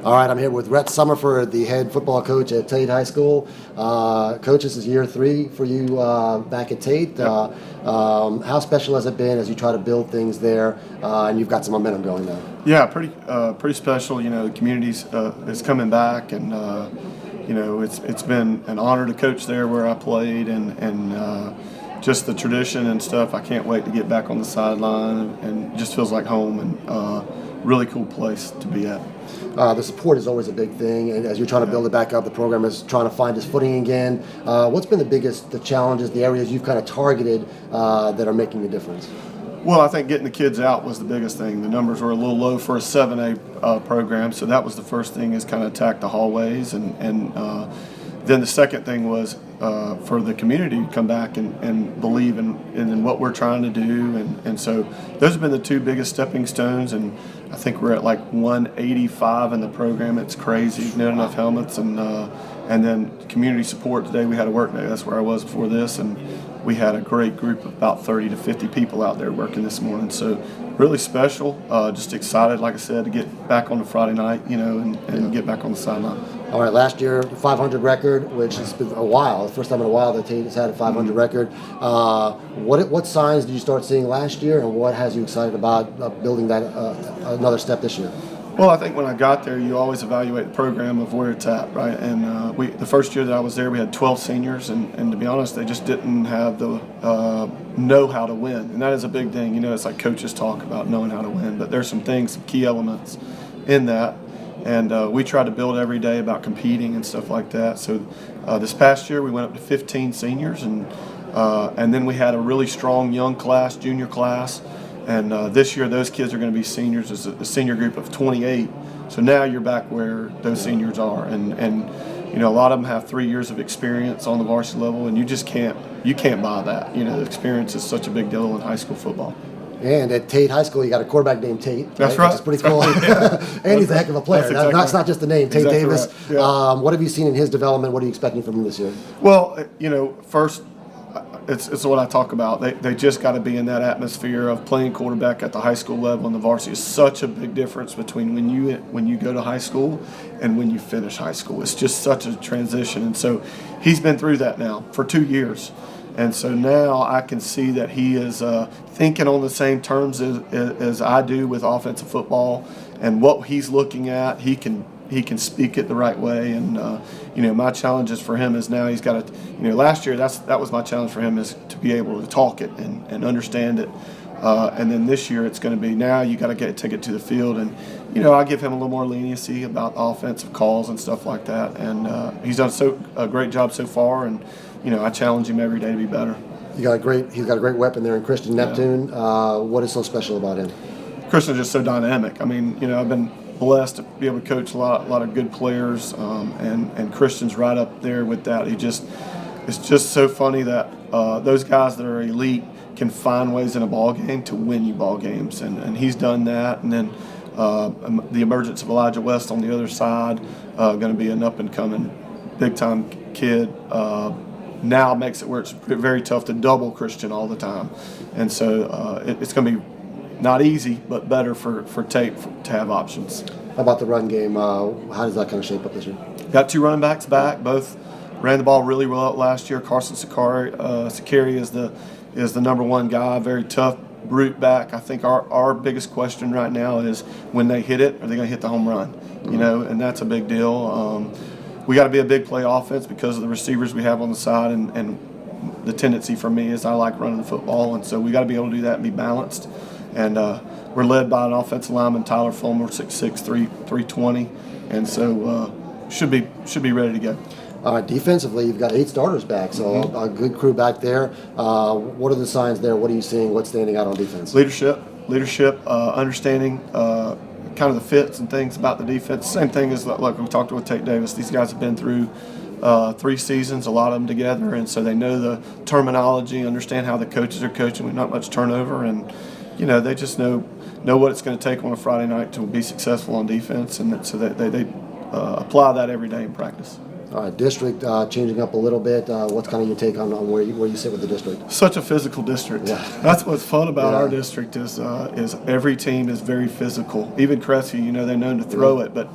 All right, I'm here with Rhett Summerford, the head football coach at Tate High School. Coach, this is year 3 for you back at Tate. Yep. How special has it been as you try to build things there, and you've got some momentum going now? Yeah, pretty special. You know, the community's is coming back, and you know, it's been an honor to coach there where I played, and just the tradition and stuff. I can't wait to get back on the sideline, and it just feels like home, and really cool place to be at. The support is always a big thing, and as you're trying to build it back up, the program is trying to find its footing again. What's been the challenges, the areas you've kind of targeted that are making the difference? Well, I think getting the kids out was the biggest thing. The numbers were a little low for a 7A program, so that was the first thing, is kind of attack the hallways, and then the second thing was for the community to come back and believe in what we're trying to do, and so those have been the two biggest stepping stones, and I think we're at like 185 in the program. It's crazy. Not enough helmets, and then community support today. We had a work day. That's where I was before this, and we had a great group of about 30 to 50 people out there working this morning. So really special. Just excited, like I said, to get back on the Friday night, you know, and get back on the sideline. All right, last year, 500 record, which has been a while. The first time in a while that Tate has had a 500 record. What signs did you start seeing last year, and what has you excited about building that another step this year? Well, I think when I got there, you always evaluate the program of where it's at, right? And the first year that I was there, we had 12 seniors, and to be honest, they just didn't have the know how to win. And that is a big thing. You know, it's like coaches talk about knowing how to win, but there's some things, some key elements in that. And we try to build every day about competing and stuff like that. So this past year, we went up to 15 seniors, and then we had a really strong young class, junior class. And this year, those kids are going to be seniors as a senior group of 28. So now you're back where those seniors are, and you know, a lot of them have 3 years of experience on the varsity level, and you can't buy that. You know, the experience is such a big deal in high school football. And at Tate High School, you got a quarterback named Tate. That's right. Which is pretty cool. And he's a heck of a player. Exactly That's not just the name, Tate exactly Davis. Right. Yeah. What have you seen in his development? What are you expecting from him this year? Well, you know, first, it's what I talk about. They just got to be in that atmosphere of playing quarterback at the high school level, and the varsity is such a big difference between when you go to high school and when you finish high school. It's just such a transition, and so he's been through that now for 2 years. And so now I can see that he is thinking on the same terms as I do with offensive football, and what he's looking at, he can speak it the right way. And you know, my challenges for him is now he's got to, you know, last year that was my challenge for him, is to be able to talk it and understand it. And then this year it's going to be, now you got to take it to the field, and you know, I give him a little more leniency about offensive calls and stuff like that. And he's done a great job so far, and you know, I challenge him every day to be better. He's got a great weapon there in Christian Neptune. Yeah. What is so special about him? Christian's just so dynamic. I mean, you know, I've been blessed to be able to coach a lot of good players, and Christian's right up there with that. It's just so funny that those guys that are elite can find ways in a ball game to win you ball games, and he's done that. And then the emergence of Elijah West on the other side, going to be an up and coming big time kid. Now makes it where it's very tough to double Christian all the time, and so it's going to be not easy, but better for Tate to have options. How about the run game? How does that kind of shape up this year? Got 2 running backs back. Both ran the ball really well last year. Carson Sakari is the number 1 guy. Very tough, brute back. I think our biggest question right now is, when they hit it, are they going to hit the home run? You know, and that's a big deal. We got to be a big play offense because of the receivers we have on the side, and the tendency for me is I like running the football, and so we got to be able to do that and be balanced. And we're led by an offensive lineman, Tyler Fulmer, 6'6", 320, and so should be ready to go. Defensively, you've got 8 starters back, so a good crew back there. What are the signs there? What are you seeing? What's standing out on defense? Leadership, understanding kind of the fits and things about the defense. Same thing as like we talked with Tate Davis. These guys have been through 3 seasons, a lot of them together, and so they know the terminology, understand how the coaches are coaching with not much turnover, and you know, they just know what it's going to take on a Friday night to be successful on defense, and so they apply that every day in practice. All right, district changing up a little bit. What's kind of your take on where you sit with the district? Such a physical district. Yeah. That's what's fun about our district is every team is very physical. Even Cressy, you know, they're known to throw it, but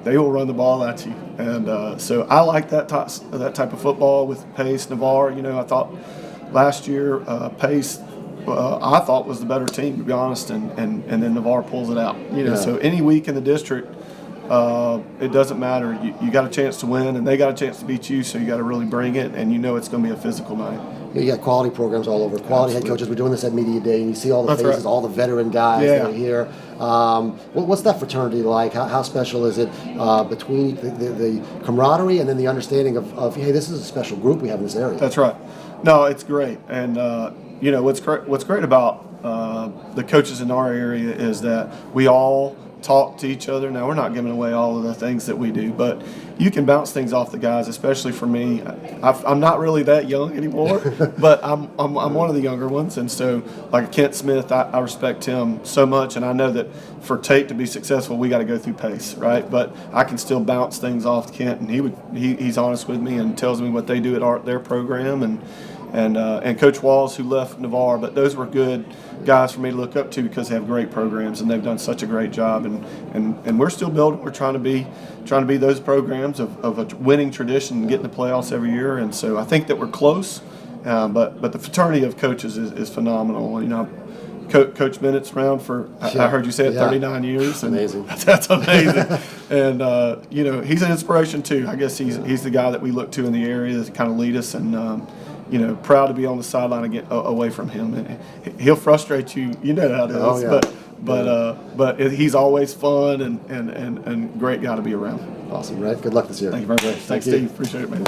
they will run the ball at you. And so I like that type of football with Pace, Navarre. I thought last year Pace, I thought was the better team, to be honest, and then Navarre pulls it out. So any week in the district, it doesn't matter. You got a chance to win, and they got a chance to beat you, so you got to really bring it, and it's going to be a physical night. You got quality programs all over. Quality head coaches. We're doing this at Media Day, and you see all the faces, all the veteran guys that are here. What's that fraternity like? How special is it between the camaraderie and then the understanding of hey, this is a special group we have in this area? That's right. No, it's great, and what's great about the coaches in our area is that we all talk to each other. Now, we're not giving away all of the things that we do, but you can bounce things off the guys, especially for me. I'm not really that young anymore, but I'm one of the younger ones, and so like Kent Smith, I respect him so much, and I know that for Tate to be successful, we got to go through Pace, right? But I can still bounce things off Kent, and he's honest with me and tells me what they do at their program, and Coach Walls, who left Navarre, but those were good guys for me to look up to because they have great programs and they've done such a great job, and we're still building. We're trying to be those programs of a winning tradition and getting the playoffs every year, and so I think that we're close, but the fraternity of coaches is phenomenal. Coach Bennett's around for, I heard you say it, 39 years. And amazing. That's amazing. And, he's an inspiration too. I guess he's the guy that we look to in the area to kind of lead us, and, proud to be on the sideline and get away from him. And he'll frustrate you. You know how it is. Oh, yeah. But he's always fun and great guy to be around. Awesome, Rhett. Good luck this year. Thank you very much. Thanks, Steve. Appreciate it, man.